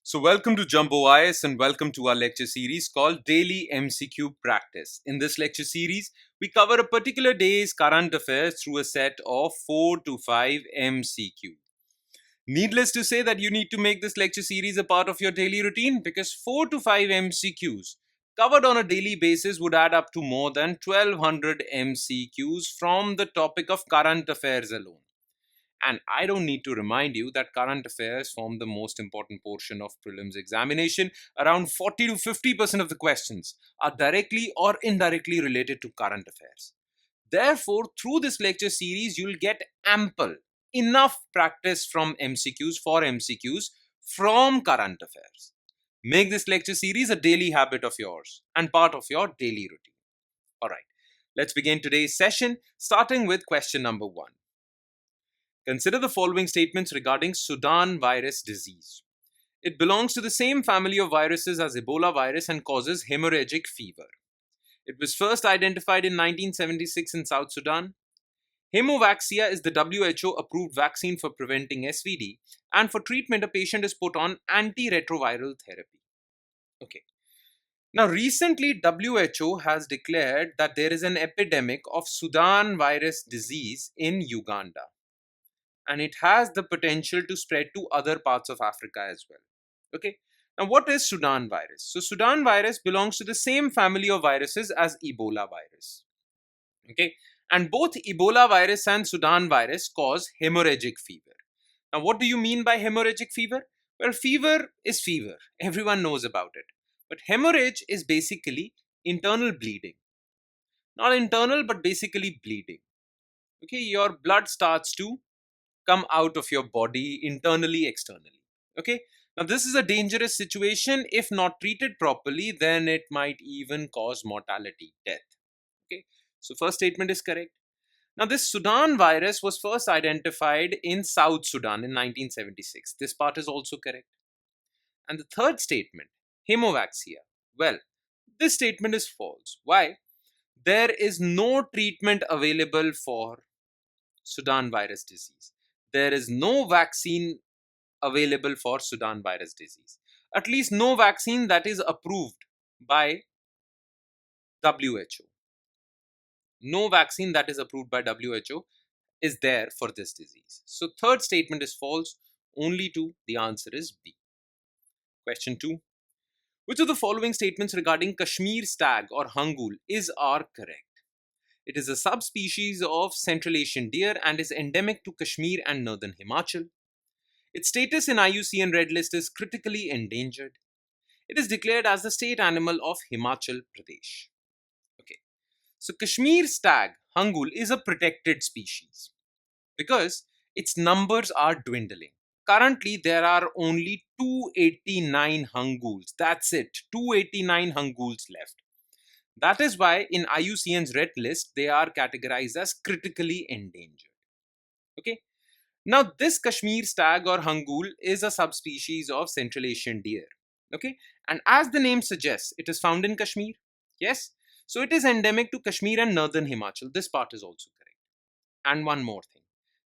So, welcome to Jumbo IS and welcome to our lecture series called Daily MCQ Practice. In this lecture series, we cover a particular day's current affairs through a set of 4 to 5 MCQ. Needless to say that you need to make this lecture series a part of your daily routine because 4 to 5 MCQs covered on a daily basis would add up to more than 1200 MCQs from the topic of current affairs alone. And I don't need to remind you that current affairs form the most important portion of prelims examination. Around 40 to 50% of the questions are directly or indirectly related to current affairs. Therefore, through this lecture series, you'll get enough practice from MCQs from current affairs. Make this lecture series a daily habit of yours and part of your daily routine. All right, let's begin today's session, starting with question number 1. Consider the following statements regarding Sudan virus disease. It belongs to the same family of viruses as Ebola virus and causes hemorrhagic fever. It was first identified in 1976 in South Sudan. Hemovaxia is the WHO approved vaccine for preventing SVD, and for treatment a patient is put on antiretroviral therapy. Okay. Now recently WHO has declared that there is an epidemic of Sudan virus disease in Uganda, and it has the potential to spread to other parts of Africa as well. Okay. Now, what is Sudan virus? So, Sudan virus belongs to the same family of viruses as Ebola virus. Okay. And both Ebola virus and Sudan virus cause hemorrhagic fever. Now, what do you mean by hemorrhagic fever? Well, fever is fever. Everyone knows about it. But hemorrhage is basically internal bleeding. Not internal, but basically bleeding. Okay. Your blood starts to come out of your body internally, externally. Okay. Now, this is a dangerous situation. If not treated properly, then it might even cause mortality, death. Okay. So, first statement is correct. Now, this Sudan virus was first identified in South Sudan in 1976. This part is also correct. And the third statement, hemovaxia. Well, this statement is false. Why? There is no treatment available for Sudan virus disease. There is no vaccine available for Sudan virus disease. At least no vaccine that is approved by WHO. No vaccine that is approved by WHO is there for this disease. So third statement is false. Only 2. The answer is B. Question 2. Which of the following statements regarding Kashmir stag or hangul are correct? It is a subspecies of Central Asian deer and is endemic to Kashmir and northern Himachal. Its status in IUCN Red List is critically endangered. It is declared as the state animal of Himachal Pradesh. Okay. So Kashmir stag, hangul, is a protected species because its numbers are dwindling. Currently, there are only 289 hanguls. That's it. 289 hanguls left. That is why in IUCN's Red List, they are categorized as critically endangered. Okay. Now, this Kashmir stag or hangul is a subspecies of Central Asian deer. Okay. And as the name suggests, it is found in Kashmir. Yes. So it is endemic to Kashmir and northern Himachal. This part is also correct. And one more thing.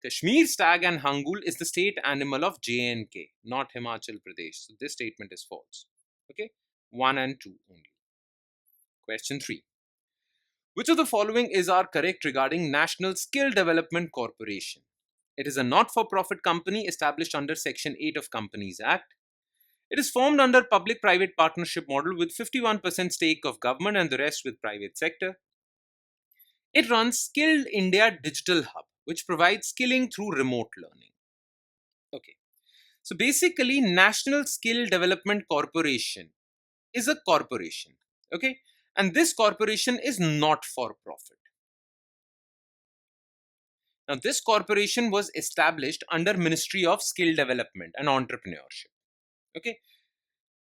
Kashmir stag and hangul is the state animal of J&K, not Himachal Pradesh. So this statement is false. Okay. 1 and 2 only. Question 3. Which of the following are correct regarding National Skill Development Corporation? It is a not-for-profit company established under Section 8 of Companies Act. It is formed under public-private partnership model with 51% stake of government and the rest with private sector. It runs Skilled India Digital Hub, which provides skilling through remote learning. Okay. So basically, National Skill Development Corporation is a corporation. Okay. And this corporation is not for profit. Now, this corporation was established under Ministry of Skill Development and Entrepreneurship. Okay.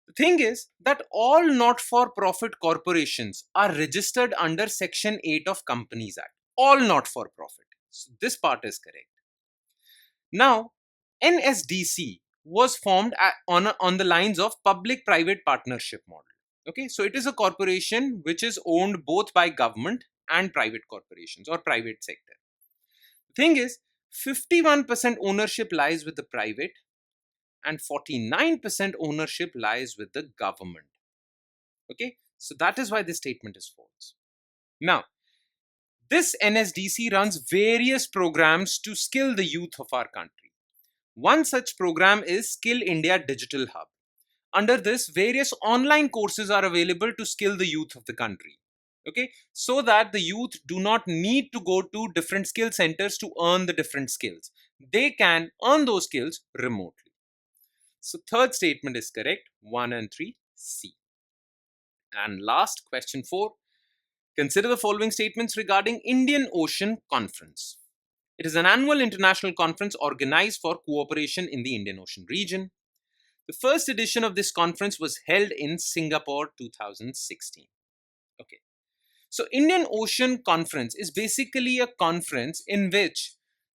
The thing is that all not-for-profit corporations are registered under Section 8 of Companies Act. All not-for-profit. So this part is correct. Now, NSDC was formed on the lines of public-private partnership model. Okay, so it is a corporation which is owned both by government and private corporations or private sector. The thing is, 51% ownership lies with the private and 49% ownership lies with the government. Okay, so that is why this statement is false. Now, this NSDC runs various programs to skill the youth of our country. One such program is Skill India Digital Hub. Under this, various online courses are available to skill the youth of the country. Okay, so that the youth do not need to go to different skill centers to earn the different skills. They can earn those skills remotely. So, third statement is correct, 1 and 3, C. And last, question 4. Consider the following statements regarding Indian Ocean Conference. It is an annual international conference organized for cooperation in the Indian Ocean region. The first edition of this conference was held in Singapore 2016. Okay. So Indian Ocean Conference is basically a conference in which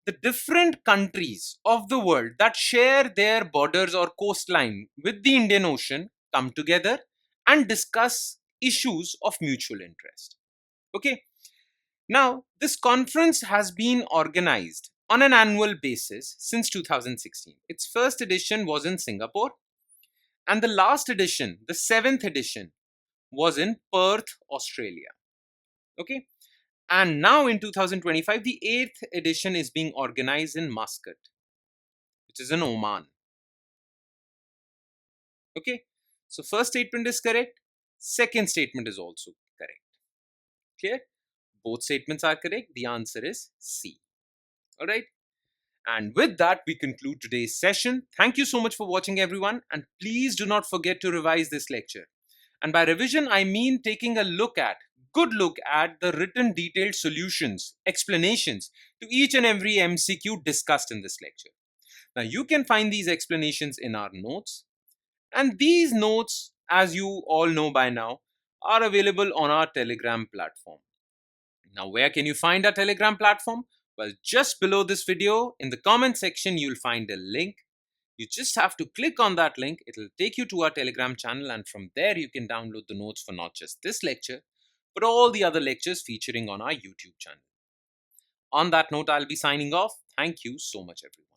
the different countries of the world that share their borders or coastline with the Indian Ocean come together and discuss issues of mutual interest. Okay. Now, this conference has been organized on an annual basis since 2016. Its first edition was in Singapore, and the last edition, the 7th edition, was in Perth, Australia. Okay. And now in 2025, the 8th edition is being organized in Muscat, which is in Oman. Okay. So first statement is correct. Second statement is also correct. Clear? Both statements are correct. The answer is C. All right. And with that, we conclude today's session. Thank you so much for watching, everyone. And please do not forget to revise this lecture. And by revision, I mean taking a good look at the written detailed solutions, explanations to each and every MCQ discussed in this lecture. Now, you can find these explanations in our notes. And these notes, as you all know by now, are available on our Telegram platform. Now, where can you find our Telegram platform? Well, just below this video, in the comment section, you'll find a link. You just have to click on that link. It'll take you to our Telegram channel, and from there, you can download the notes for not just this lecture, but all the other lectures featuring on our YouTube channel. On that note, I'll be signing off. Thank you so much, everyone.